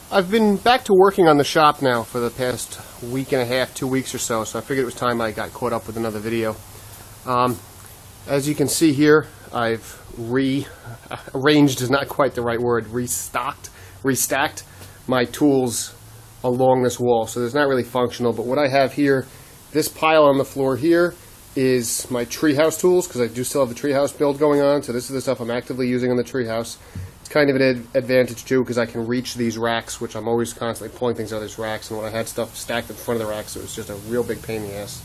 I've been back to working on the shop now for the past week and a half, 2 weeks or so, so I figured it was time I got caught up with another video. As you can see here, I've arranged is not quite the right word, restacked my tools along this wall, so it's not really functional, but what I have here, this pile on the floor here, is my treehouse tools, because I do still have the treehouse build going on, so this is the stuff I'm actively using on the treehouse. It's kind of an advantage too, because I can reach these racks, which I'm always constantly pulling things out of these racks, and when I had stuff stacked in front of the racks, it was just a real big pain in the ass.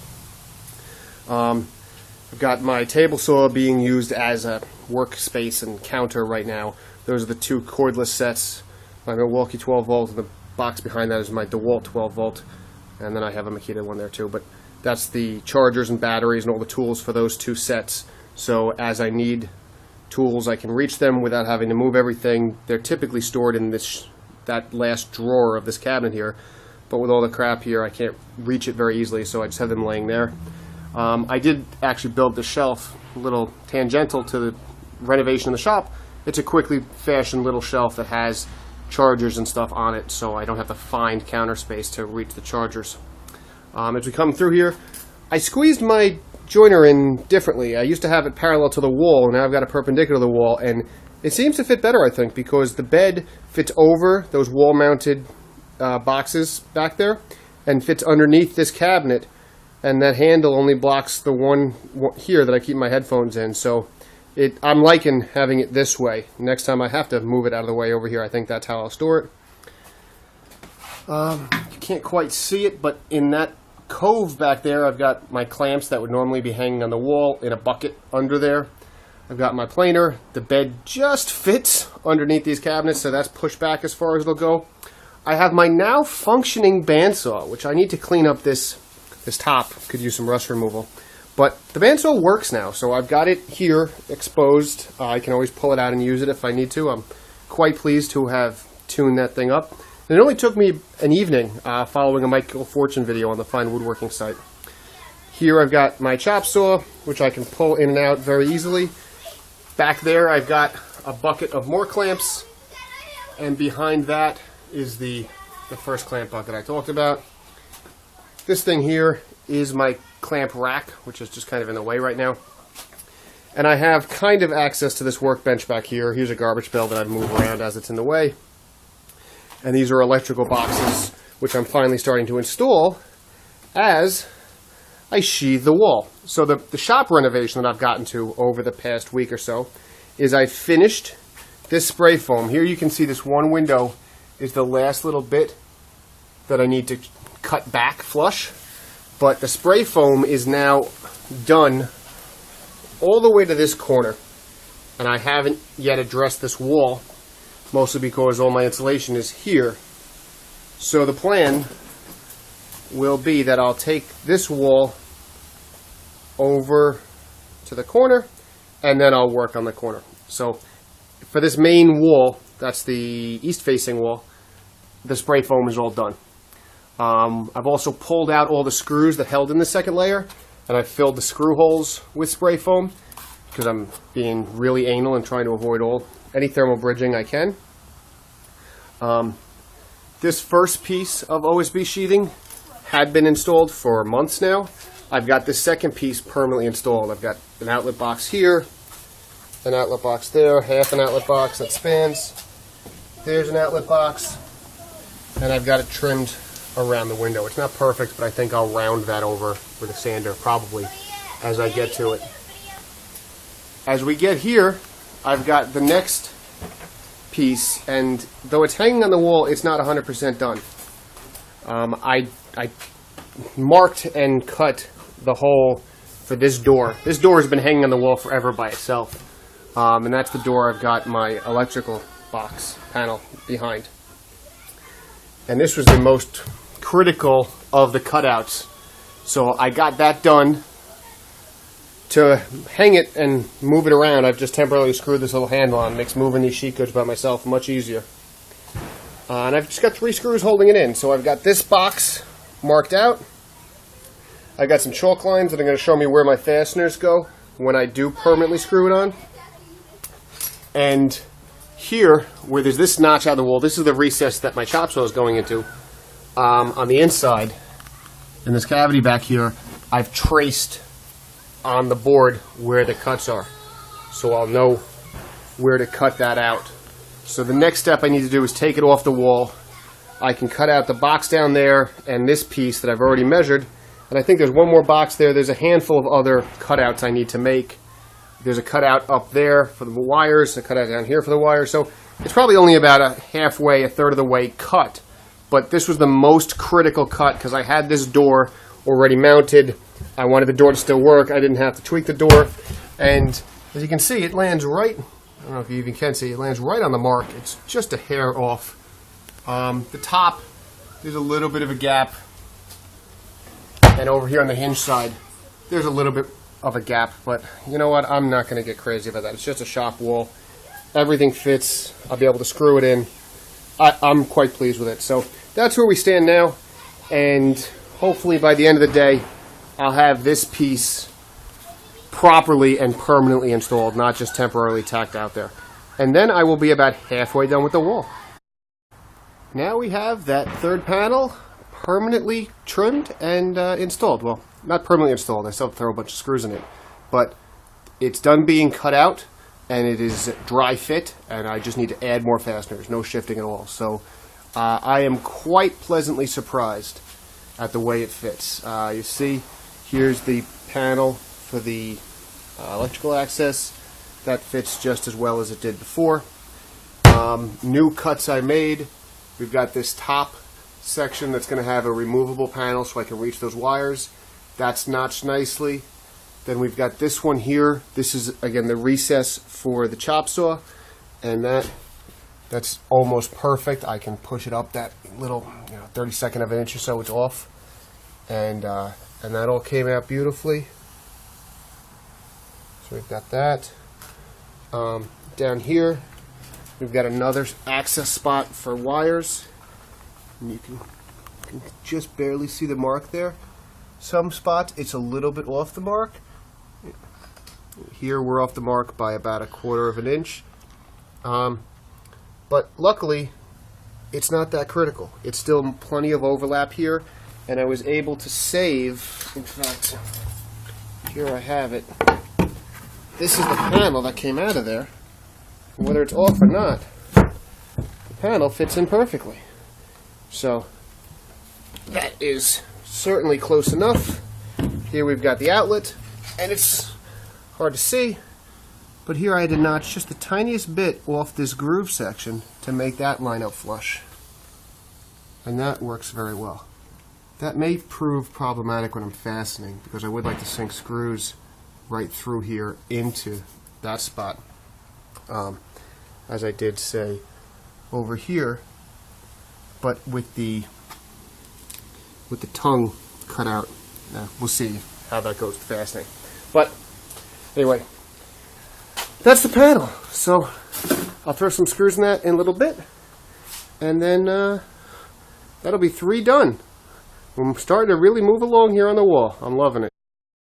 I've got my table saw being used as a workspace and counter right now. Those are the two cordless sets, my Milwaukee 12 volt, and the box behind that is my DeWalt 12 volt, and then I have a Makita one there too, but that's the chargers and batteries and all the tools for those two sets. So as I need tools, I can reach them without having to move everything. They're typically stored in that last drawer of this cabinet here, but with all the crap here, I can't reach it very easily, so I just have them laying there. I did actually build the shelf a little tangential to the renovation in the shop. It's a quickly fashioned little shelf that has chargers and stuff on it, so I don't have to find counter space to reach the chargers. As we come through here, I squeezed my joiner in differently. I used to have it parallel to the wall, and now I've got it perpendicular to the wall, and it seems to fit better, I think, because the bed fits over those wall-mounted boxes back there and fits underneath this cabinet, and that handle only blocks the one here that I keep my headphones in, so I'm liking having it this way. Next time I have to move it out of the way over here, I think that's how I'll store it. You can't quite see it, but in that cove back there, I've got my clamps that would normally be hanging on the wall in a bucket under there. I've got my planer. The bed just fits underneath these cabinets, so that's pushed back as far as it'll go. I have my now functioning bandsaw, which I need to clean up this top. Could use some rust removal. But the bandsaw works now, so I've got it here exposed. I can always pull it out and use it if I need to. I'm quite pleased to have tuned that thing up. And it only took me an evening following a Michael Fortune video on the Fine Woodworking site. Here I've got my chop saw, which I can pull in and out very easily. Back there I've got a bucket of more clamps, and behind that is the first clamp bucket I talked about. This thing here is my clamp rack, which is just kind of in the way right now. And I have kind of access to this workbench back here. Here's a garbage pail that I've moved around as it's in the way. And these are electrical boxes, which I'm finally starting to install as I sheathe the wall. So the shop renovation that I've gotten to over the past week or so is I finished this spray foam. Here you can see this one window is the last little bit that I need to cut back flush. But the spray foam is now done all the way to this corner. And I haven't yet addressed this wall, mostly because all my insulation is here. So the plan will be that I'll take this wall over to the corner, and then I'll work on the corner. So for this main wall, that's the east-facing wall, the spray foam is all done. I've also pulled out all the screws that held in the second layer, and I filled the screw holes with spray foam because I'm being really anal and trying to avoid any thermal bridging I can. This first piece of OSB sheathing had been installed for months now. I've got this second piece permanently installed. I've got an outlet box here, an outlet box there, half an outlet box that spans. There's an outlet box, and I've got it trimmed around the window. It's not perfect, but I think I'll round that over with a sander probably as I get to it. As we get here, I've got the next piece, and though it's hanging on the wall, it's not 100% done. I marked and cut the hole for this door. This door has been hanging on the wall forever by itself, and that's the door I've got my electrical box panel behind. And this was the most critical of the cutouts, so I got that done. To hang it and move it around, I've just temporarily screwed this little handle on. It makes moving these sheet goods by myself much easier. And I've just got 3 screws holding it in. So I've got this box marked out. I've got some chalk lines that are going to show me where my fasteners go when I do permanently screw it on. And here, where there's this notch out of the wall, this is the recess that my chop saw is going into. On the inside, in this cavity back here, I've traced on the board where the cuts are. So I'll know where to cut that out. So the next step I need to do is take it off the wall. I can cut out the box down there and this piece that I've already measured. And I think there's one more box there. There's a handful of other cutouts I need to make. There's a cutout up there for the wires, a cutout down here for the wires. So it's probably only about a halfway, a third of the way cut. But this was the most critical cut because I had this door already mounted. I wanted the door to still work. I didn't have to tweak the door. And as you can see, it lands right, I don't know if you even can see, it lands right on the mark. It's just a hair off. The top, there's a little bit of a gap. And over here on the hinge side, there's a little bit of a gap. But you know what? I'm not going to get crazy about that. It's just a shop wall. Everything fits. I'll be able to screw it in. I'm quite pleased with it. So that's where we stand now. And hopefully by the end of the day, I'll have this piece properly and permanently installed, not just temporarily tacked out there. And then I will be about halfway done with the wall. Now we have that third panel permanently trimmed and installed. Well, not permanently installed. I still have to throw a bunch of screws in it. But it's done being cut out, and it is dry fit, and I just need to add more fasteners. No shifting at all. So I am quite pleasantly surprised at the way it fits. You see, here's the panel for the electrical access. That fits just as well as it did before. New cuts I made. We've got this top section that's going to have a removable panel so I can reach those wires. That's notched nicely. Then we've got this one here. This is, again, the recess for the chop saw. And that's almost perfect. I can push it up that little 32nd of an inch or so. It's off. And that all came out beautifully. So we've got that. Down here, we've got another access spot for wires. And you can just barely see the mark there. Some spots, it's a little bit off the mark. Here, we're off the mark by about 1/4 of an inch. But luckily, it's not that critical. It's still plenty of overlap here. And I was able to save, in fact, here I have it. This is the panel that came out of there. Whether it's off or not, the panel fits in perfectly. So that is certainly close enough. Here we've got the outlet, and it's hard to see, but here I had to notch just the tiniest bit off this groove section to make that line up flush. And that works very well. That may prove problematic when I'm fastening, because I would like to sink screws right through here into that spot. As I did say over here, but with the tongue cut out. We'll see how that goes with fastening. But anyway, that's the panel. So I'll throw some screws in that in a little bit, and then that'll be 3 done. I'm starting to really move along here on the wall. I'm loving it.